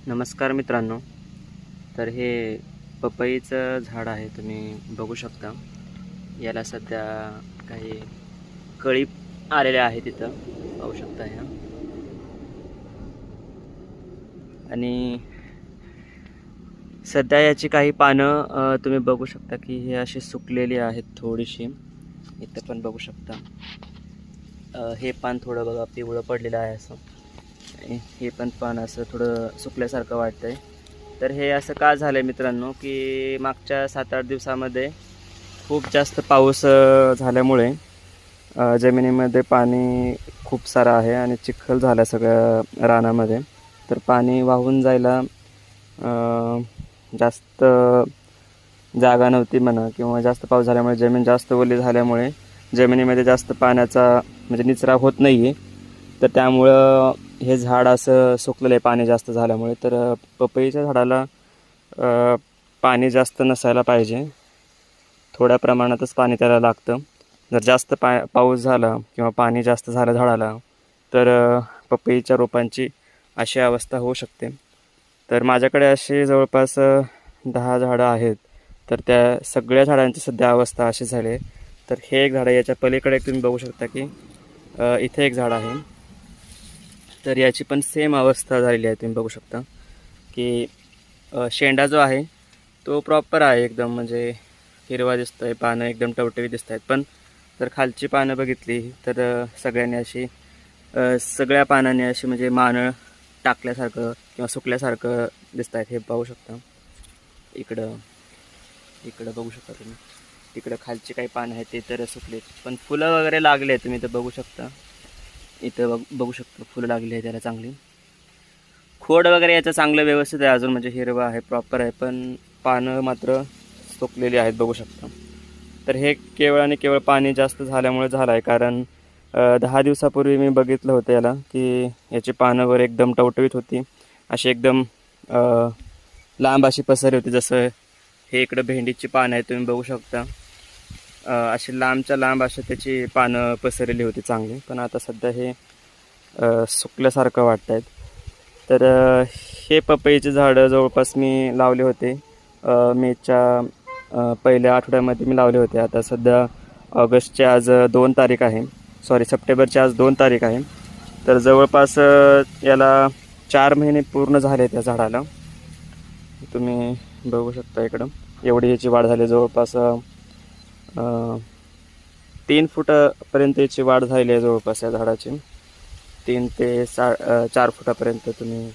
नमस्कार मित्रांनो. तर हे पपईचं झाड आहे, तुम्ही बघू शकता. याला सध्या काही कळी आलेल्या आहेत, तिथं पाहू शकता ह्या. आणि सध्या याची काही पानं तुम्ही बघू शकता की हे अशी सुकलेली आहेत थोडीशी. इथं पण बघू शकता. हे पान थोडं बघा पिवळं पडलेलं आहे असं. हे पण पान असं थोडं सुकल्यासारखं वाटतंय. तर हे असं का झालं आहे मित्रांनो, की मागच्या 7-8 दिवसामध्ये खूप जास्त पाऊस झाल्यामुळे जमिनीमध्ये पाणी खूप सारं आहे आणि चिखल झाला सगळ्या रानामध्ये. तर पाणी वाहून जायला जास्त जागा नव्हती म्हणा, किंवा जास्त पाऊस झाल्यामुळे जमीन जास्त ओली झाल्यामुळे जमिनीमध्ये जास्त पाण्याचा म्हणजे निचरा होत नाही आहे. तर त्यामुळं हे झाड असं सुकलेलं आहे पाणी जास्त झाल्यामुळे. तर पपईच्या झाडाला पाणी जास्त नसायला पाहिजे, थोड्या प्रमाणातच पाणी त्याला लागतं. जर जास्त पाऊस झाला किंवा पाणी जास्त झालं झाडाला, तर पपईच्या रोपांची अशी अवस्था होऊ शकते. तर माझ्याकडे अशी जवळपास 10 झाडं आहेत. तर त्या सगळ्या झाडांची सध्या अवस्था अशी झाली आहे. तर हे एक झाड आहे, याच्या पलीकडे तुम्ही बघू शकता की इथे एक झाड आहे. तर याची पण सेम अवस्था झालेली आहे. तुम्ही बघू शकता की शेंडा जो आहे तो प्रॉपर आहे एकदम, म्हणजे हिरवा दिसतो आहे, पानं एकदम टवटवीत दिसत आहेत. पण जर खालची पानं बघितली तर सगळ्यांनी अशी सगळ्या पानांनी अशी म्हणजे मानळ टाकल्यासारखं किंवा सुकल्यासारखं दिसत आहेत. हे पाहू शकता. इकडं बघू शकता तुम्ही. तिकडं खालची काही पानं आहेत ते तर सुकलेत, पण फुलं वगैरे लागले आहेत. तुम्ही इथं बघू शकता. इथं बघू शकता फुलं लागली आहे त्याला चांगली. खोड वगैरे याचं चांगलं व्यवस्थित आहे अजून, म्हणजे हिरवा आहे, प्रॉपर आहे. पण पानं मात्र सुकलेली आहेत, बघू शकता. तर हे केवळ आणि केवळ पाणी जास्त झाल्यामुळे झालं आहे. कारण 10 दिवसापूर्वी मी बघितलं होतं याला की याची पानं वर एकदम टवटवीत होती, अशी एकदम लांब अशी पसरली होती. जसं हे इकडं भेंडीची पानं आहे, तुम्ही बघू शकता. अशी लांबच्या लांब अशी त्याची पानं पसरलेली होती चांगली. पण आता सध्या हे सुकल्यासारखं वाटत आहेत. तर हे पपईचे झाडं जवळपास मी लावले होते मेच्या पहिल्या आठवड्यामध्ये मी लावले होते. आता सध्या ऑगस्टची आज 2 तारीख आहे, सॉरी सप्टेंबरची आज 2 तारीख आहे. तर जवळपास याला 4 महिने पूर्ण झाले त्या झाडाला. तुम्ही बघू शकता इकडं एवढी याची वाढ झाली. जवळपास 3 फुटापर्यंत याची वाढ झाली आहे जवळपास या झाडाची. 3 ते 4 फुटापर्यंत तुम्ही